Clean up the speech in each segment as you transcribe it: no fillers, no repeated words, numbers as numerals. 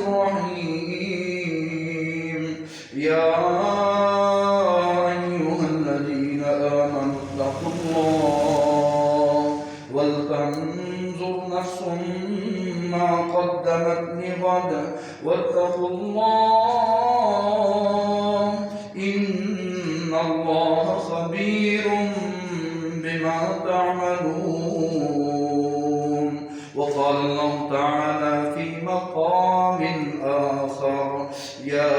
الرحيم يا أيها الذين آمنوا اتقوا الله ولتنظر نفس ما قدمت لغد واتقوا الله إن الله خبير بما تعملون. وقال الله تعالى في مقام آخر يا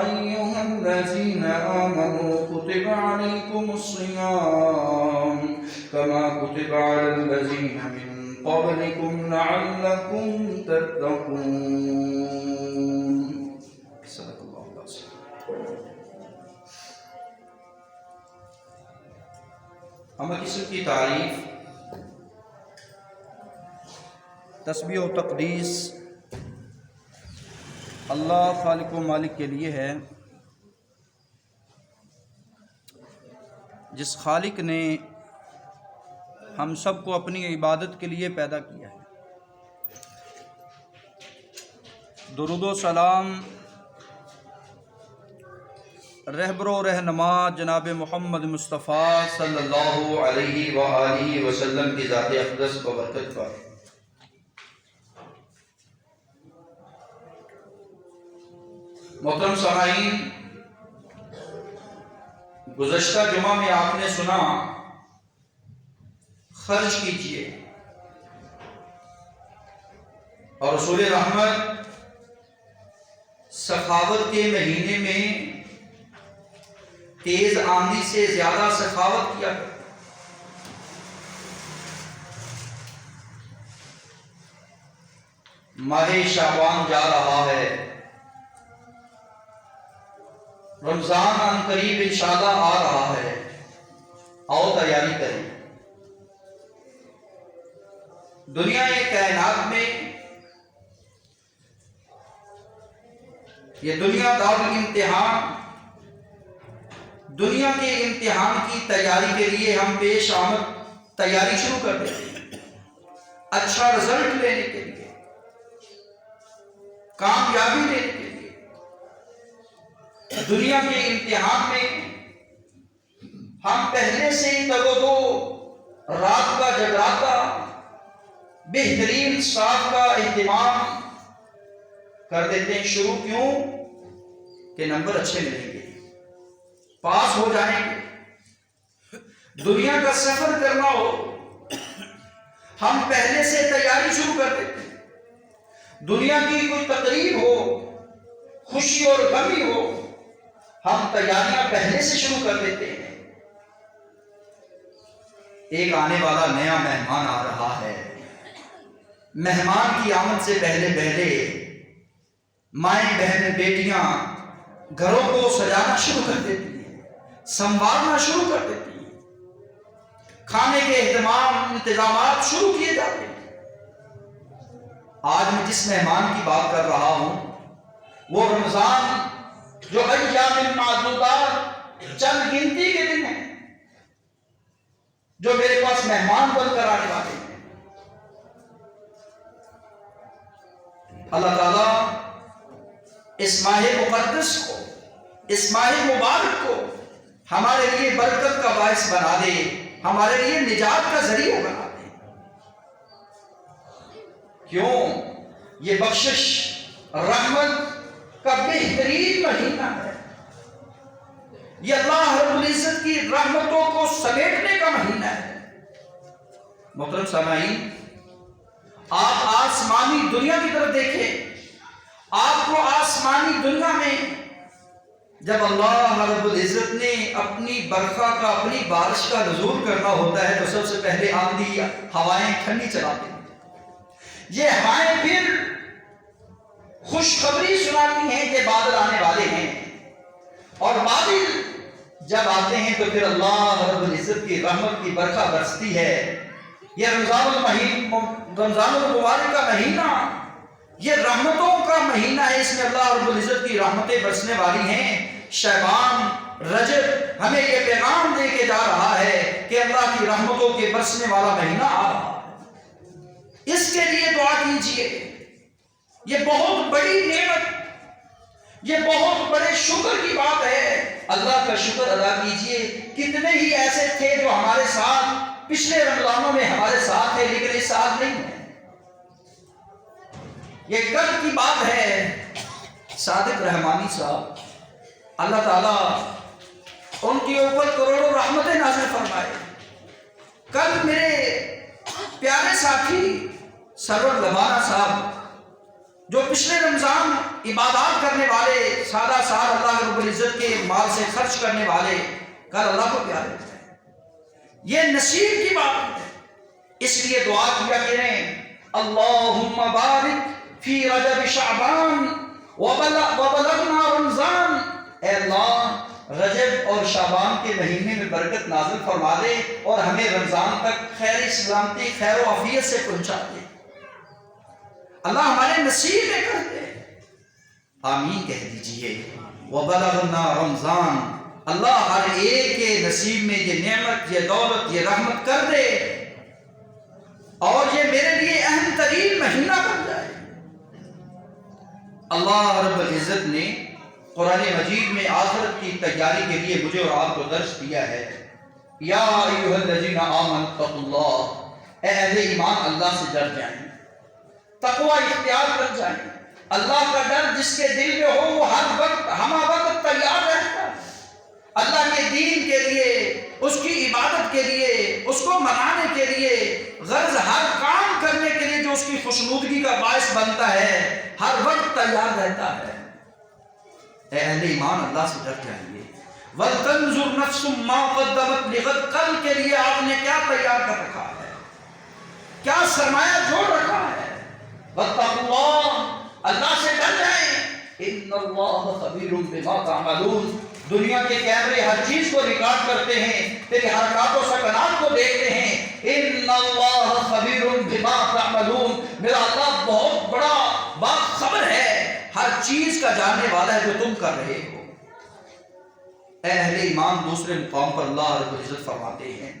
أيها الذين آمنوا كتب عليكم الصيام كما كتب على الذين من قبلكم لعلكم تتقون. صدق اللہ العظیم. ہم کسی کی تعریف تسبیح و تقدیس اللہ خالق و مالک کے لیے ہے، جس خالق نے ہم سب کو اپنی عبادت کے لیے پیدا کیا ہے. درود و سلام رہبر و رہنما جناب محمد مصطفیٰ صلی اللہ علیہ وآلہ وسلم کی ذات اقدس و برکت پر. محترم سامعین، گزشتہ جمعہ میں آپ نے سنا خرچ کیجیے، اور رسول رحمت سخاوت کے مہینے میں تیز آندھی سے زیادہ سخاوت کیا کرتے. ماہ شعبان جا رہا ہے، رمضان عن قریب انشاءاللہ آ رہا ہے، آؤ تیاری کریں. دنیا کائنات میں یہ دنیا دار امتحان، دنیا کے امتحان کی تیاری کے لیے ہم پیش آمد تیاری شروع کر دیتے ہیں، اچھا رزلٹ لینے کے لیے، کامیابی لینے کے لیے. دنیا کے امتحان میں ہم پہلے سے ہی تگودو، رات کا جگراتا، بہترین ساتھ کا اہتمام کر دیتے ہیں. شروع کیوں؟ کہ نمبر اچھے ملیں گے، پاس ہو جائیں گے. دنیا کا سفر کرنا ہو، ہم پہلے سے تیاری شروع کر دیتے ہیں. دنیا کی کوئی تقریب ہو، خوشی اور غمی ہو، ہم تیاریاں پہلے سے شروع کر دیتے ہیں. ایک آنے والا نیا مہمان آ رہا ہے. مہمان کی آمد سے پہلے پہلے مائیں بہن بیٹیاں گھروں کو سجانا شروع کر دیتی ہیں، سنوارنا شروع کر دیتی ہیں، کھانے کے انتظامات شروع کیے جاتے ہیں. آج میں جس مہمان کی بات کر رہا ہوں وہ رمضان جو ایام معدودات، چند گنتی کے دن ہیں، جو میرے پاس مہمان بن کر آنے والے ہیں. اللہ تعالیٰ اس ماہ مقدس کو، اس ماہ مبارک کو ہمارے لیے برکت کا باعث بنا دے، ہمارے لیے نجات کا ذریعہ بنا دے. کیوں؟ یہ بخشش رحمت کا بہترین مہینہ ہے. یہ اللہ رب العزت کی رحمتوں کو سمیٹنے کا مہینہ ہے. محترم سامعین، آپ آسمانی دنیا کی طرف دیکھیں. آپ کو آسمانی دنیا میں جب اللہ رب العزت نے اپنی برکھا کا، اپنی بارش کا نزول کرنا ہوتا ہے تو سب سے پہلے آندھی ہوائیں ٹھنڈی چلاتے ہیں. یہ ہوائیں پھر خوشخبری سناتی ہیں کہ بادل آنے والے ہیں، اور بادل جب آتے ہیں تو پھر اللہ رب العزت کی رحمت کی برکھا برستی ہے. یہ رمضان المبارک کا مہینہ یہ رحمتوں کا مہینہ ہے. اس میں اللہ رب العزت کی رحمتیں برسنے والی ہیں. شعبان، رجب ہمیں یہ پیغام دے کے جا رہا ہے کہ اللہ کی رحمتوں کے برسنے والا مہینہ آ رہا ہے. اس کے لیے دعا کیجیے، یہ بہت بڑی نعمت، یہ بہت بڑے شکر کی بات ہے۔ اللہ کا شکر ادا کیجئے۔ کتنے ہی ایسے تھے جو ہمارے ساتھ پچھلے رمضانوں میں ہمارے ساتھ تھے لیکن اس ساتھ نہیں ہے۔ یہ کل کی بات ہے، صادق رحمانی صاحب، اللہ تعالیٰ ان کے اوپر کروڑوں رحمتیں نازل فرمائے۔ کل میرے پیارے ساتھی سرور لبانہ صاحب، جو پچھلے رمضان عبادات کرنے والے، سادہ سال اللہ رب العزت کے مال سے خرچ کرنے والے، کل اللہ کو پیارے ہوتے ہیں۔ یہ نصیب کی بات ہے، اس لیے دعا کیا کریں، اللہم بارک فی رجب شعبان وبلغنا رمضان۔ اے اللہ، رجب اور شعبان کے مہینے میں برکت نازل فرما دے اور ہمیں رمضان تک خیر سلامتی، خیر و عافیت سے پہنچا دے۔ اللہ ہمارے نصیب میں کر دے، آمین کہہ دیجئے۔ وبلغنا رمضان، اللہ ہر ایک کے نصیب میں یہ نعمت، یہ دولت، یہ رحمت کر دے اور یہ میرے لیے اہم ترین مہینہ بن جائے۔ اللہ رب العزت نے قرآن مجید میں آخرت کی تیاری کے لیے مجھے اور آپ کو درس دیا ہے۔ یا ایھا الذین آمنوا اتقوا اللہ، اے اہل ایمان اللہ سے ڈر جائیں، تقوی اختیار کر جائیں۔ اللہ کا ڈر جس کے دل میں ہو وہ ہر وقت ہمہ وقت تیار رہتا ہے اللہ کے دین کے لیے، اس کی عبادت کے لیے، اس کو منانے کے لیے، غرض ہر کام کرنے کے لیے جو اس کی خوشنودگی کا باعث بنتا ہے، ہر وقت تیار رہتا ہے۔ اے اہل ایمان اللہ سے ڈر جائیے۔ وَلْتَنْظُرْ نَفْسٌ مَا قَدَّمَتْ لِغَدٍ، کل کے لیے آپ نے کیا تیار کر رکھا ہے، کیا سرمایہ جوڑ رکھا ہے۔ وَاتَّقُوا اللَّهَ، اللہ سے ڈر جائیں۔ إِنَّ اللَّهَ خَبِيرٌ بِمَا تَعْمَلُونَ، دنیا کے کیمرے ہر چیز کو ریکارڈ کرتے ہیں، تیری حرکات و سکنات کو دیکھتے ہیں۔ إِنَّ اللَّهَ خَبِيرٌ بِمَا تَعْمَلُونَ، میرا اللہ بہت بڑا باخبر ہے، ہر چیز کا جاننے والا ہے جو تم کر رہے ہو۔ اے اہل ایمان، دوسرے مقام پر اللہ رب العزت فرماتے ہیں،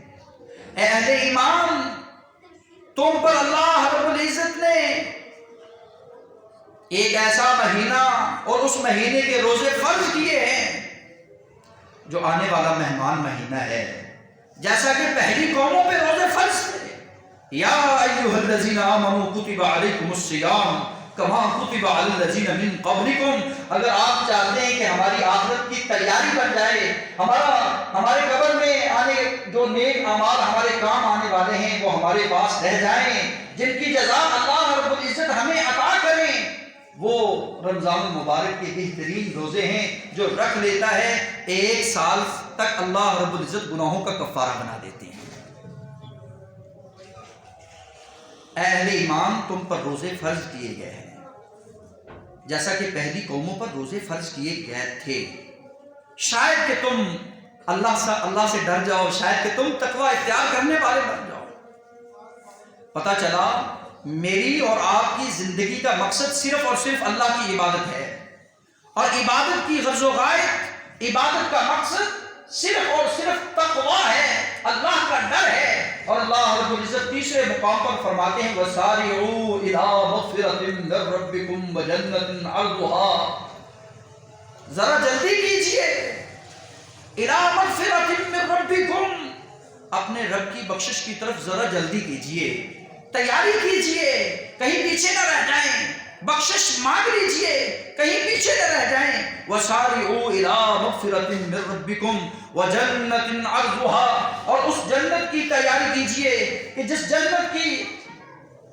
اے اہل ایمان، تم پر اللہ رب العزت نے ایک ایسا مہینہ اور اس مہینے کے روزے فرض کیے ہیں جو آنے والا مہمان مہینہ ہے، جیسا کہ پہلی قوموں پہ روزے فرض تھے۔ یا ایھا الذین آمنوا کتب علیکم الصیام کما کتب علی الذین من قبلکم، اگر آپ چاہتے ہیں کہ ہماری آخرت کی تیاری بن جائے، ہمارے قبر میں آنے جو نیک اعمال ہمارے کام آنے والے ہیں وہ ہمارے پاس رہ جائیں، جن کی جزا اللہ رب العزت ہمیں عطا کریں، وہ رمضان المبارک کے بہترین روزے ہیں جو رکھ لیتا ہے ایک سال تک اللہ رب العزت گناہوں کا کفارہ بنا دیتے ہیں۔ اے اہل ایمان، تم پر روزے فرض کیے گئے ہیں جیسا کہ پہلی قوموں پر روزے فرض کیے گئے تھے، شاید کہ تم اللہ سے ڈر جاؤ، شاید کہ تم تقوی اختیار کرنے والے بن جاؤ۔ پتہ چلا میری اور آپ کی زندگی کا مقصد صرف اور صرف اللہ کی عبادت ہے، اور عبادت کی غرض و غایت، عبادت کا مقصد صرف اور صرف تقوی ہے، اللہ کا ڈر ہے۔ اور اللہ رب العزت تیسرے مقام پر فرماتے ہیں وَسَارِعُوا إِلَىٰ مَغْفِرَةٍ مِّن رَّبِّكُمْ وَجَنَّةٍ عَرْضُهَا، ذرا جلدی کیجئے، إِلَىٰ مَغْفِرَةٍ مِّن رَّبِّكُمْ، اپنے رب کی بخشش کی طرف ذرا جلدی کیجئے، تیاری کیجئے، کہیں پیچھے نہ رہ جائیں، بخشش مانگ لیجئے، کہیں پیچھے نہ رہ جائیں۔ وَسَارِعُوا إِلَىٰ مَغْفِرَةٍ مِّن رَّبِّكُمْ وَجَنَّةٍ عَرْضُهَا، اور اس جنت کی تیاری کیجئے کہ جس جنت کی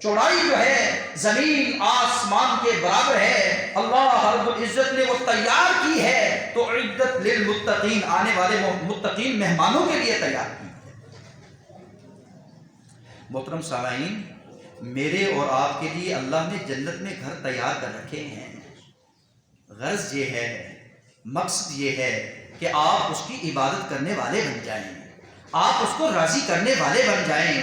چوڑائی جو ہے زمین آسمان کے برابر ہے، اللہ رب العزت نے وہ تیار کی ہے، تو عدت للمتقین، آنے والے متقین مہمانوں کے لیے تیار کی ہے۔ محترم سامعین، میرے اور آپ کے لیے اللہ نے جنت میں گھر تیار کر رکھے ہیں۔ غرض یہ ہے، مقصد یہ ہے کہ آپ اس کی عبادت کرنے والے بن جائیں، آپ اس کو راضی کرنے والے بن جائیں،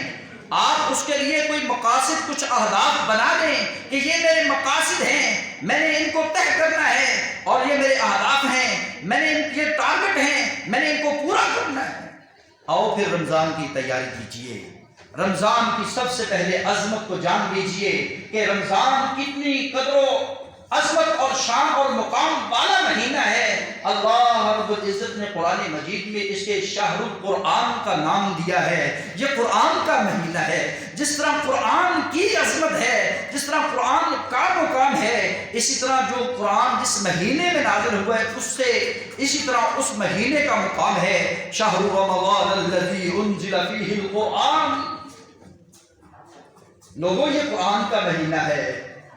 آپ اس کے لیے کوئی مقاصد، کچھ اہداف بنا دیں کہ یہ میرے مقاصد ہیں، میں نے ان کو طے کرنا ہے، اور یہ میرے اہداف ہیں، میں نے یہ ٹارگٹ ہیں، میں نے ان کو پورا کرنا ہے۔ آؤ پھر رمضان کی تیاری کیجیے، رمضان کی سب سے پہلے عظمت کو جان لیجئے کہ رمضان کتنی قدر و عظمت اور شان اور مقام والا مہینہ ہے۔ اللہ رب العزت نے قرآن مجید میں اس کے شہر القرآن کا نام دیا ہے۔ یہ قرآن کا مہینہ ہے۔ جس طرح قرآن کی عظمت ہے، جس طرح قرآن کا مقام ہے، اسی طرح جو قرآن جس مہینے میں نازل ہوا ہے اس سے اسی طرح اس مہینے کا مقام ہے۔ شہر رمضان الذی انزل فیہ القرآن، لوگوں یہ قرآن کا مہینہ ہے۔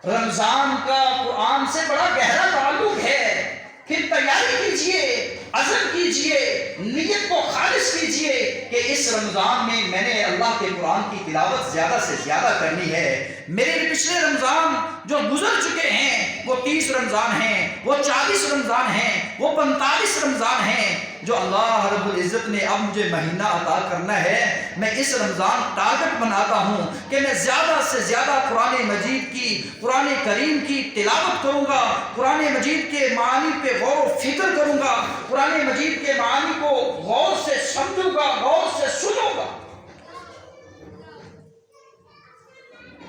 رمضان کا قرآن سے بڑا گہرا تعلق ہے۔ پھر تیاری کیجئے، عزم کیجئے، نیت کو خالص کیجئے کہ اس رمضان میں نے اللہ کے قرآن کی تلاوت زیادہ سے زیادہ کرنی ہے۔ میرے پچھلے رمضان جو گزر چکے ہیں وہ 30 رمضان ہیں، وہ 40 رمضان ہیں، وہ 45 رمضان ہیں، جو اللہ رب العزت نے اب مجھے مہینہ عطا کرنا ہے، میں اس رمضان ٹارگٹ بناتا ہوں کہ میں زیادہ سے زیادہ قرآن مجید کی، قرآن کریم کی تلاوت کروں گا، قرآن مجید کے معانی پہ غور و فکر کروں گا، قرآن مجید کے معانی کو غور سے سمجھوں گا، غور سے سنوں گا۔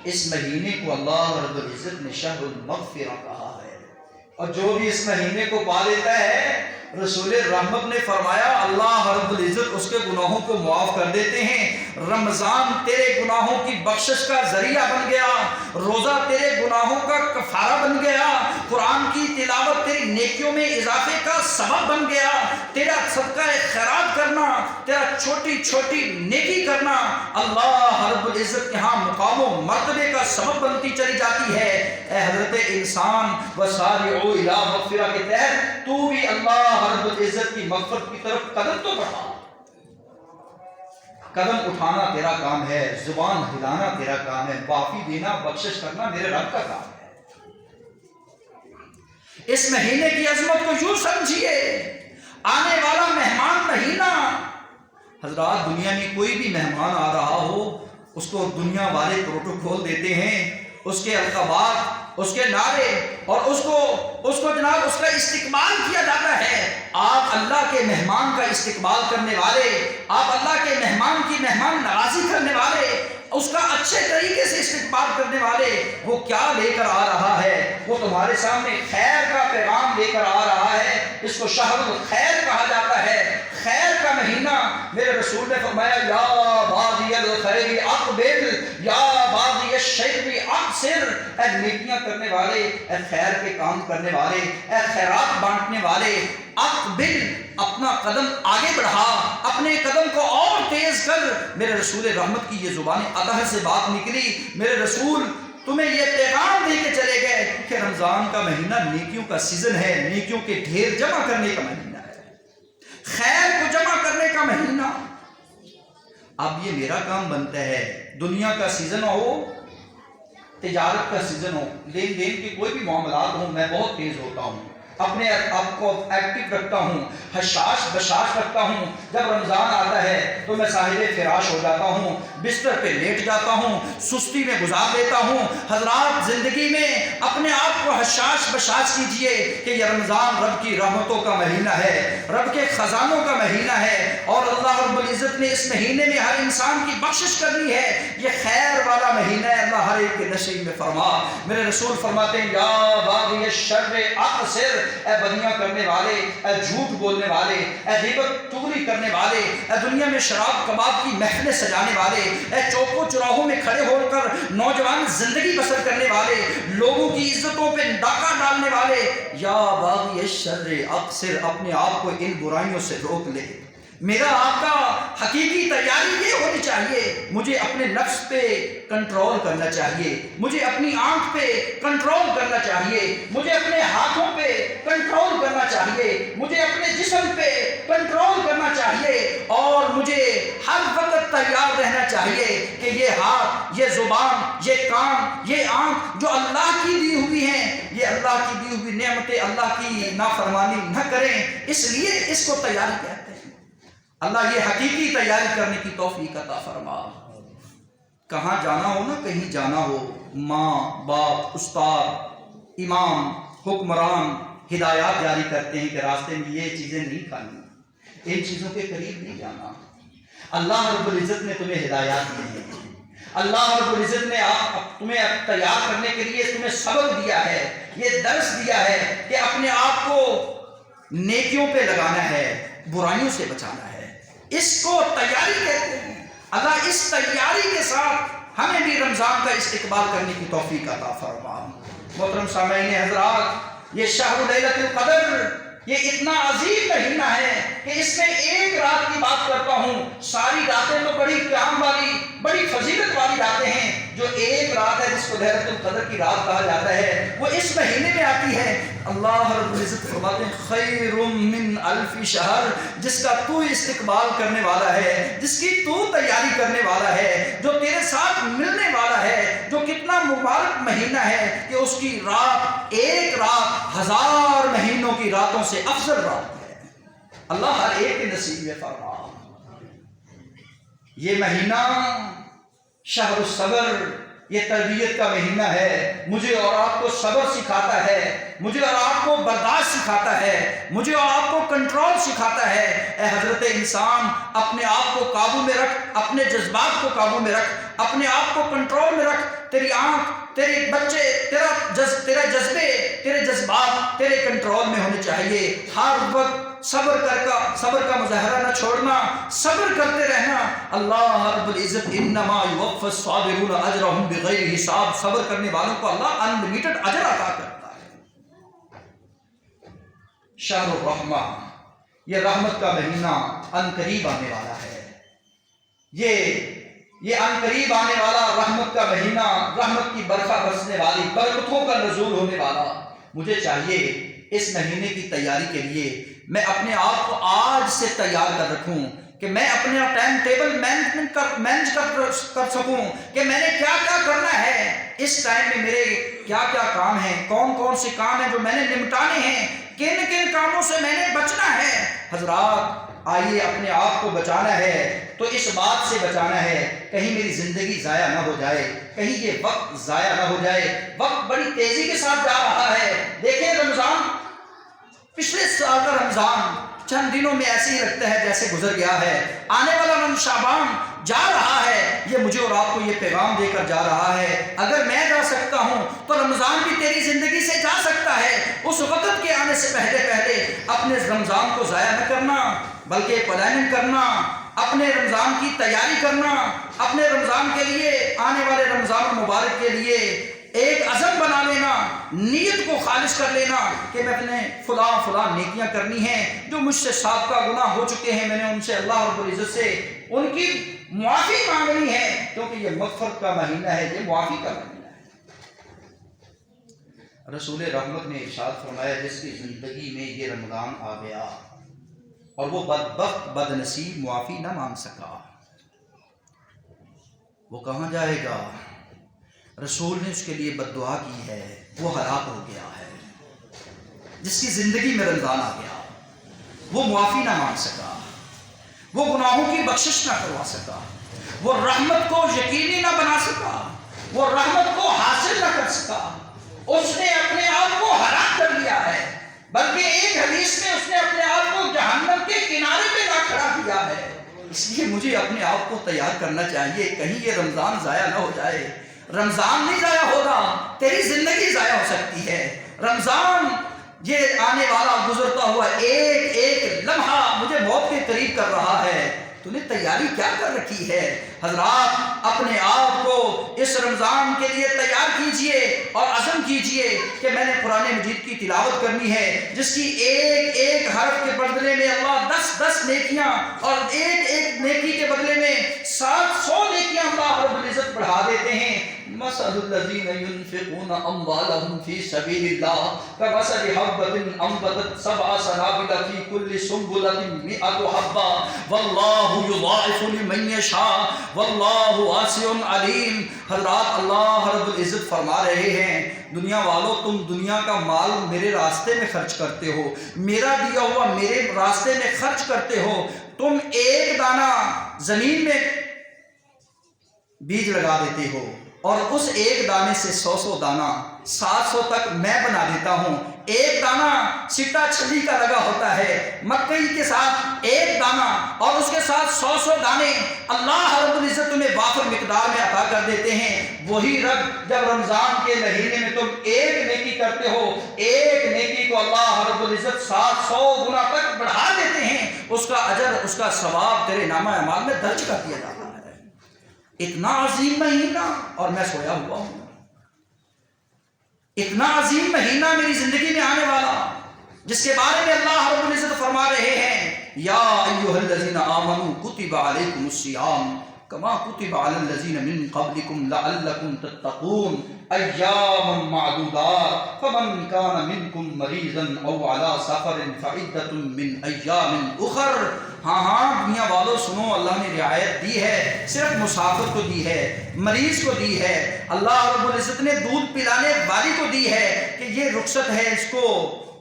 اس مہینے کو اللہ رب العزت نے شہر المغفرہ کہا ہے، اور جو بھی اس مہینے کو پا لیتا ہے، رسول رحمت نے فرمایا اللہ رب العزت اس کے گناہوں کو معاف کر دیتے ہیں۔ رمضان تیرے گناہوں کی بخشش کا ذریعہ بن گیا، روزہ تیرے گناہوں کا کفارہ بن گیا، قرآن کی تلاوت تیری نیکیوں میں اضافے کا سبب بن گیا، تیرا صدقہ خیرات کرنا، تیرا چھوٹی چھوٹی نیکی کرنا اللہ رب العزت کے ہاں مقام و مرتبے کا سبب بنتی چلی جاتی ہے۔ اے حضرت انسان وسارعوا الی مغفرہ کے تحت تو بھی اللہ رب العزت کی مغفرت کی طرف قدم تو بڑھا۔ قدم اٹھانا تیرا کام ہے، زبان ہلانا تیرا کام ہے، معافی دینا، بخشش کرنا میرے رب کا کام ہے۔ اس مہینے کی عظمت کو یوں سمجھیے، آنے والا مہمان مہینہ، حضرات دنیا میں کوئی بھی مہمان آ رہا ہو اس کو دنیا والے پروٹوکول دیتے ہیں، اس کے القابات، اس کے نعرے، اور اس کو جناب اس کا استقبال کیا جاتا ہے۔ آپ اللہ کے مہمان کا استقبال کرنے والے، آپ اللہ کے مہمان کی مہمان نوازی کرنے والے، اس کا اچھے طریقے سے استقبال کرنے والے، وہ کیا لے کر آ رہا ہے؟ وہ تمہارے سامنے خیر کا پیغام لے کر آ رہا ہے۔ اس کو شہر الخیر کہا جاتا ہے، خیر کا مہینہ۔ میرے رسول نے فرمایا یا باغی الخیر اقبل یا باغی الشر اقصر، اے نیکیاں کرنے والے، اے خیر کے کام کرنے والے، اے خیرات بانٹنے والے، اقبل، اپنا قدم آگے بڑھا، اپنے قدم کو اور تیز کر۔ میرے رسول رحمت کی یہ زبان اطہر سے بات نکلی، میرے رسول تمہیں یہ پیغام دے کے چلے گئے کہ رمضان کا مہینہ نیکیوں کا سیزن ہے، نیکیوں کے ڈھیر جمع کرنے کا مہینہ ہے، خیر کو جمع کرنے کا مہینہ۔ اب یہ میرا کام بنتا ہے، دنیا کا سیزن ہو، تجارت کا سیزن ہو، لین دین کے کوئی بھی معاملات ہوں، میں بہت تیز ہوتا ہوں، اپنے آپ کو ایکٹیو رکھتا ہوں، حشاش بشاش رکھتا ہوں۔ جب رمضان آتا ہے تو میں صاحب فراش ہو جاتا ہوں، بستر پہ لیٹ جاتا ہوں، سستی میں گزار دیتا ہوں۔ حضرات زندگی میں اپنے آپ کو حشاش بشاش کیجئے کہ یہ رمضان رب کی رحمتوں کا مہینہ ہے، رب کے خزانوں کا مہینہ ہے، اور اللہ رب العزت نے اس مہینے میں ہر انسان کی بخشش کرنی ہے۔ یہ خیر والا مہینہ ہے، اللہ ہر ایک کے نصیب میں فرما۔ میرے رسول فرماتے ہیں یا باغی الشر اقصر، اے بدیاں کرنے والے، اے جھوٹ بولنے والے، اے غیبت چغلی کرنے والے، اے دنیا میں شراب کباب کی محفلیں سجانے والے، اے چوکوں چوراہوں میں کھڑے ہو کر نوجوان زندگی بسر کرنے والے، لوگوں کی عزتوں پہ ڈاکہ ڈالنے والے، یا باغی الشر اقصر، اپنے آپ کو ان برائیوں سے روک لے۔ میرا آپ کا حقیقی تیاری یہ ہونی چاہیے، مجھے اپنے نفس پہ کنٹرول کرنا چاہیے، مجھے اپنی آنکھ پہ کنٹرول کرنا چاہیے، مجھے اپنے ہاتھوں پہ کنٹرول کرنا چاہیے، مجھے اپنے جسم پہ کنٹرول کرنا چاہیے، اور مجھے ہر وقت تیار رہنا چاہیے کہ یہ ہاتھ، یہ زبان، یہ کان، یہ آنکھ جو اللہ کی دی ہوئی ہیں، یہ اللہ کی دی ہوئی نعمتیں، اللہ کی نافرمانی نہ کریں، اس لیے اس کو تیاری کہتے ہیں۔ اللہ یہ حقیقی تیاری کرنے کی توفیق عطا فرما۔ کہاں جانا ہو نا، کہیں جانا ہو، ماں باپ، استاد، امام، حکمران ہدایات جاری کرتے ہیں کہ راستے میں یہ چیزیں نہیں کھانی، ان چیزوں کے قریب نہیں جانا، اللہ رب العزت نے تمہیں ہدایات دی ہیں، اللہ رب العزت نے تمہیں تیار کرنے کے لیے تمہیں سبق دیا ہے، یہ درس دیا ہے کہ اپنے آپ کو نیکیوں پہ لگانا ہے، برائیوں سے بچانا ہے۔ اس کو تیاری کہتے ہیں۔ اللہ اس تیاری کے ساتھ ہمیں بھی رمضان کا استقبال کرنے کی توفیق عطا فرما۔ محترم سامعین حضرات، یہ شہر لیلۃ القدر یہ اتنا عظیم مہینہ ہے کہ اس میں ایک رات کی بات کرتا ہوں، ساری راتیں تو بڑی قیام والی، بڑی فضیلت والی راتیں ہیں، جو ایک رات ہے جس کو لیلۃ القدر کی رات کہا جاتا ہے، وہ اس مہینے میں آتی ہے۔ اللہ رب العزت فرماتے ہیں خیر من الف شہر، جس کا تو استقبال کرنے والا ہے، جس کی تو تیاری کرنے والا ہے، جو تیرے ساتھ ملنے والا ہے، جو کتنا مبارک مہینہ ہے کہ اس کی رات ایک رات 1000 مہینوں کی راتوں سے افضل رات ہے۔ اللہ ہر ایک کے نصیب میں فرما۔ یہ مہینہ شہر الصبر، یہ تربیت کا مہینہ ہے، مجھے اور آپ کو صبر سکھاتا ہے، مجھے اور آپ کو برداشت سکھاتا ہے، مجھے اور آپ کو کنٹرول سکھاتا ہے۔ اے حضرت انسان، اپنے آپ کو قابو میں رکھ، اپنے جذبات کو قابو میں رکھ، اپنے آپ کو کنٹرول میں رکھ۔ تیری آنکھ، تیرے بچے، تیرے جذبے، تیرے جذبات تیرے کنٹرول میں ہونے چاہیے۔ ہر وقت صبر کا مظاہرہ نہ چھوڑنا، صبر کرتے رہنا۔ اللہ رب العزت انما یوفی الصابرون اجرهم بغیر حساب، صبر کرنے والوں کو اللہ انلمیٹڈ اجر عطا کرتا ہے۔ شہر الرحمہ، یہ رحمت کا مہینہ ان قریب آنے والا ہے۔ یہ ان قریب آنے والا رحمت کا مہینہ، رحمت کی برکھا برسنے والی، برکتوں کا نزول ہونے والا۔ مجھے چاہیے اس مہینے کی تیاری کے لیے میں اپنے آپ کو آج سے تیار کر رکھوں کہ میں اپنا ٹائم ٹیبل مینج کر سکوں کہ میں نے کیا کیا کرنا ہے، اس ٹائم میں میرے کیا کیا کام ہیں، کون کون سے کام ہیں جو میں نے نمٹانے ہیں، کن کن کاموں سے میں نے بچنا ہے۔ حضرات آئیے، اپنے آپ کو بچانا ہے تو اس بات سے بچانا ہے کہیں میری زندگی ضائع نہ ہو جائے، کہیں یہ وقت ضائع نہ ہو جائے۔ وقت بڑی تیزی کے ساتھ جا رہا ہے۔ دیکھیں رمضان، پچھلے سال کا رمضان چند دنوں میں ایسے ہی لگتا ہے جیسے گزر گیا ہے۔ آنے والا شعبان جا رہا ہے، یہ مجھے اور آپ کو یہ پیغام دے کر جا رہا ہے، اگر میں جا سکتا ہوں تو رمضان بھی تیری زندگی سے جا سکتا ہے۔ اس وقت کے آنے سے پہلے اپنے رمضان کو ضائع نہ کرنا، بلکہ پلاننگ کرنا، اپنے رمضان کی تیاری کرنا، اپنے رمضان کے لیے، آنے والے رمضان المبارک کے لیے ایک عزم بنا لینا، نیت کو خالص کر لینا کہ میں اپنے فلاں نیکیاں کرنی ہیں، جو مجھ سے سابقہ گناہ ہو چکے ہیں، میں نے ان سے اللہ رب العزت سے ان کی معافی مانگنی ہے، کیونکہ یہ مغفرت کا مہینہ ہے، یہ معافی کا مہینہ ہے۔ رسول رحمت نے ارشاد فرمایا جس کی زندگی میں یہ رمضان آ گیا اور وہ بدبخت بد نصیب معافی نہ مانگ سکا، وہ کہاں جائے گا؟ رسول نے اس کے لیے بد دعا کی ہے، وہ ہلاک ہو گیا ہے۔ جس کی زندگی میں رمضان آ گیا، وہ معافی نہ مانگ سکا، وہ گناہوں کی بخشش نہ کروا سکا، وہ رحمت کو یقینی نہ بنا سکا، وہ رحمت کو حاصل نہ کر سکا، اس نے اپنے آپ کو ہلاک کر لیا ہے، بلکہ ایک حدیث میں اس نے اپنے آپ کو جہنم کے کنارے پہ لا کھڑا کیا ہے۔ اس لیے مجھے اپنے آپ کو تیار کرنا چاہیے، کہیں یہ رمضان ضائع نہ ہو جائے۔ رمضان نہیں ضائع ہوگا، تیری زندگی ضائع ہو سکتی ہے۔ رمضان یہ آنے والا گزرتا ہوا ایک ایک لمحہ مجھے موت کے قریب کر رہا ہے، تو نے تیاری کیا کر رکھی ہے؟ حضرات اپنے آپ کو اس رمضان کے لیے تیار کیجئے اور عزم کیجئے کہ میں نے قرآن مجید کی تلاوت کرنی ہے، جس کی ایک ایک حرف کے بدلے میں اللہ 10 نیکیاں، اور ایک ایک نیکی کے بدلے میں 700 نیکیاں اللہ رب العزت بڑھا دیتے ہیں۔ مثل الذين ينفقون اموالهم في سبيل الله كمثل حبة انبتت 7 سنابل في كل سنبلة 100 حبة والله يضاعف لمن يشاء والله واسع عليم۔ حضرات اللہ رب العزت فرما رہے ہیں دنیا والوں، تم دنیا کا مال میرے راستے میں خرچ کرتے ہو، میرا دیا ہوا میرے راستے میں خرچ کرتے ہو، تم ایک دانہ زمین میں بیج لگا دیتے ہو اور اس ایک دانے سے 100 دانہ 700 تک میں بنا دیتا ہوں۔ ایک دانہ سٹا چھلی کا لگا ہوتا ہے، مکئی کے ساتھ ایک دانہ اور اس کے ساتھ 100 دانے اللہ رب العزت تمہیں وافر مقدار میں عطا کر دیتے ہیں۔ وہی رب جب رمضان کے مہینے میں تم ایک نیکی کرتے ہو، ایک نیکی کو اللہ رب العزت 700 گنا تک بڑھا دیتے ہیں، اس کا اجر، اس کا ثواب تیرے نامہ اعمال میں درج کر دیا جاتا ہے۔ اتنا عظیم مہینہ اور میں سویا ہوا ہوں، اتنا عظیم مہینہ میری زندگی میں آنے والا، جس کے بارے میں اللہ رب العزت فرما رہے ہیں یا ایھا الذین آمنوا کتب علیکم الصیام کما کتب علی الذین من قبلکم لعلکم تتقون ایاما معدودات فمن کان منکم مریضا او علی سفر فعدۃ من ایام اخر۔ ہاں دنیا والوں سنو، اللہ نے رعایت دی ہے، صرف مسافر کو دی ہے، مریض کو دی ہے، اللہ رب العزت نے دودھ پلانے والی کو دی ہے کہ یہ رخصت ہے اس کو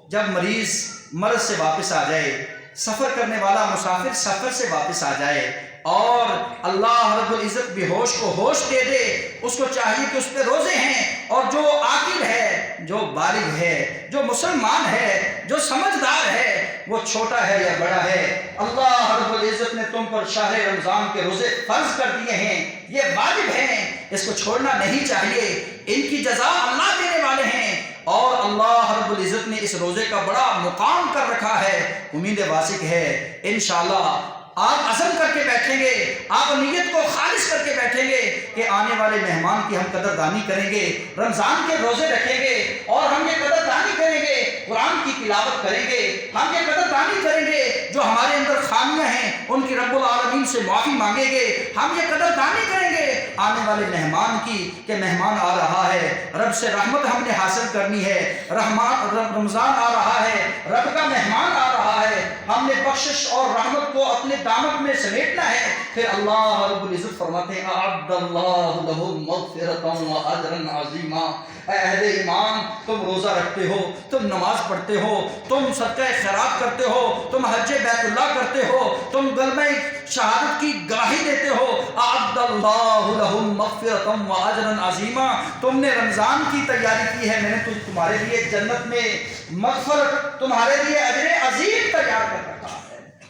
جب مریض مرض سے واپس آ جائے، سفر کرنے والا مسافر سفر سے واپس آ جائے، اور اللہ رب العزت بے ہوش کو ہوش دے دے، اس کو چاہیے کہ اس پہ روزے ہیں، اور جو عاقل ہے، جو بالغ ہے، جو مسلمان ہے، جو سمجھدار ہے، وہ چھوٹا ہے یا بڑا ہے، اللہ رب العزت نے تم پر شاہ رمضان کے روزے فرض کر دیے ہیں، یہ واجب ہیں، اس کو چھوڑنا نہیں چاہیے، ان کی جزا اللہ دینے والے ہیں، اور اللہ رب العزت نے اس روزے کا بڑا مقام کر رکھا ہے۔ امید واسق ہے انشاءاللہ آپ عزم کر کے بیٹھیں گے، آپ نیت کو خالص کر کے بیٹھیں گے کہ آنے والے مہمان کی ہم قدردانی کریں گے، رمضان کے روزے رکھیں گے، اور ہم یہ قدردانی کریں گے، قرآن کی تلاوت کریں گے، ہم یہ قدردانی کریں گے، جو ہمارے اندر خامیاں ہیں ان کی رب العالمین سے معافی مانگیں گے، ہم یہ قدردانی کریں گے آنے والے مہمان کی کہ مہمان آ رہا ہے، رب سے رحمت ہم نے حاصل کرنی ہے، رمضان آ رہا ہے، رب کا مہمان آ رہا ہے، ہم نے بخشش اور رحمت کو اپنے دامن میں سمیٹنا ہے۔ پھر اللہ رب العزت فرماتے ہیں اعد اللہ لهم مغفرۃ واجرا عظیما۔ اے اہل ایمان، تم روزہ رکھتے ہو، تم نماز پڑھتے ہو، تم صدقہ خیرات کرتے ہو، تم حج بیت اللہ کرتے ہو، تم کلمہ شہادت کی گواہی دیتے ہو، اعد اللہ لهم مغفرۃ واجرا عظیما۔ تم نے رمضان کی تیاری کی ہے، میں نے تمہارے لیے جنت میں مغفرت، تمہارے لیے اجر عظیم تیار کر رکھا ہے۔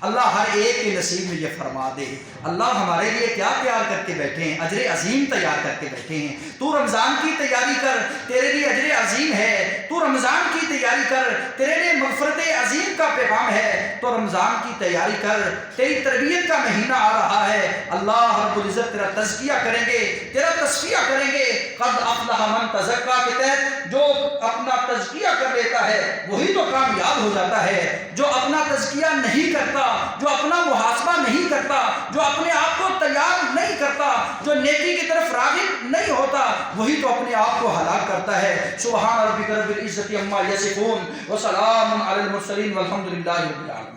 اللہ ہر ایک کے نصیب میں یہ فرما دے۔ اللہ ہمارے لیے کیا تیار کر کے بیٹھے ہیں؟ اجر عظیم تیار کر کے بیٹھے ہیں۔ تو رمضان کی تیاری کر، تیرے لیے اجر عظیم ہے۔ تو رمضان کی تیاری کر، تیرے لیے مغفرت عظیم کا پیغام ہے۔ تو رمضان کی تیاری کر، تیری تربیت کا مہینہ آ رہا ہے، اللہ رب العزت تیرا تزکیہ کریں گے، تیرا تصفیہ کریں گے۔ قد افلح من تزکا کے تحت جو اپنا تزکیہ کر لیتا ہے وہی تو کامیاب ہو جاتا ہے۔ جو اپنا تزکیہ نہیں کرتا، جو اپنا محاسبہ نہیں کرتا، جو اپنے آپ کو تیار نہیں کرتا، جو نیکی کی طرف راغب نہیں ہوتا، وہی تو اپنے آپ کو ہلاک کرتا ہے۔ سبحان ربک رب العزت عما یصفون وسلام علی المرسلین والحمد للہ رب العالمین۔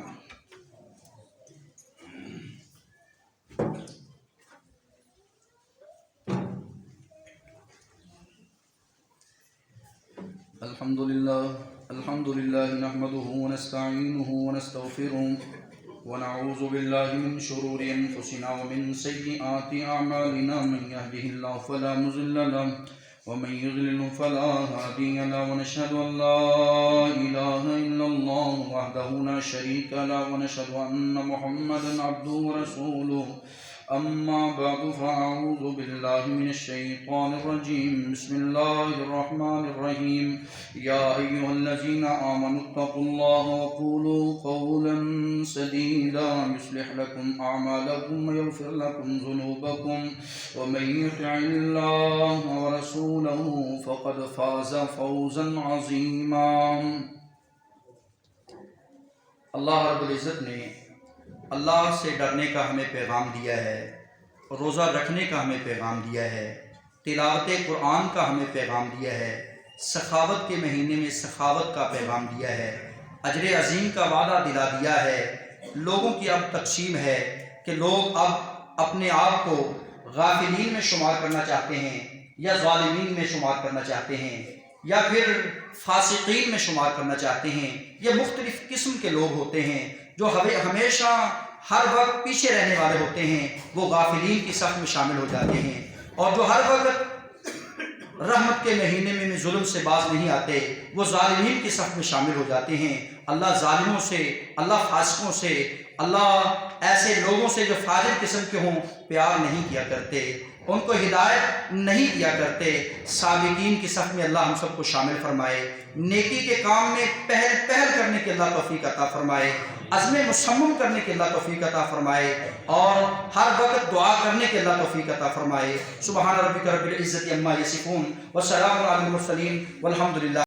الحمد لله نحمده ونستعينه ونستغفره ونعوذ بالله من شرور أنفسنا ومن سيئات أعمالنا، من يهده الله فلا مضل له ومن يضلل فلا هادي له، ونشهد أن لا إله إلا الله وحده لا شريك له، ونشهد أن محمدا عبده ورسوله، أما بعد فأعوذ بالله من الشيطان الرجيم، بسم الله الرحمن الرحيم، يا أيها الذين آمنوا اتقوا الله وقولوا قولا سديدا يصلح لكم أعمالكم ويغفر لكم ذنوبكم، ومن يطع الله ورسوله فقد فاز فوزا عظيما۔ اللہ رب العزت نے اللہ سے ڈرنے کا ہمیں پیغام دیا ہے، روزہ رکھنے کا ہمیں پیغام دیا ہے، تلاوت قرآن کا ہمیں پیغام دیا ہے، سخاوت کے مہینے میں سخاوت کا پیغام دیا ہے، اجر عظیم کا وعدہ دلا دیا ہے۔ لوگوں کی اب تقسیم ہے کہ لوگ اب اپنے آپ کو غافلین میں شمار کرنا چاہتے ہیں، یا ظالمین میں شمار کرنا چاہتے ہیں، یا پھر فاسقین میں شمار کرنا چاہتے ہیں۔ یہ مختلف قسم کے لوگ ہوتے ہیں جو ہمیشہ ہر وقت پیچھے رہنے والے ہوتے ہیں، وہ غافلین کی صف میں شامل ہو جاتے ہیں، اور جو ہر وقت رحمت کے مہینے میں ظلم سے باز نہیں آتے، وہ ظالمین کی صف میں شامل ہو جاتے ہیں۔ اللہ ظالموں سے، اللہ فاسقوں سے، اللہ ایسے لوگوں سے جو فاجر قسم کے ہوں پیار نہیں کیا کرتے، ان کو ہدایت نہیں دیا کرتے۔ سابقین کی صف میں اللہ ہم سب کو شامل فرمائے، نیکی کے کام میں پہل کرنے کی اللہ توفیق عطا فرمائے، عزم مصمم کرنے کی اللہ توفیق عطا فرمائے، اور ہر وقت دعا کرنے کی اللہ توفیق عطا فرمائے۔ سبحان ربک رب العزت عما یصفون وسلام علی المرسلین والحمد للہ۔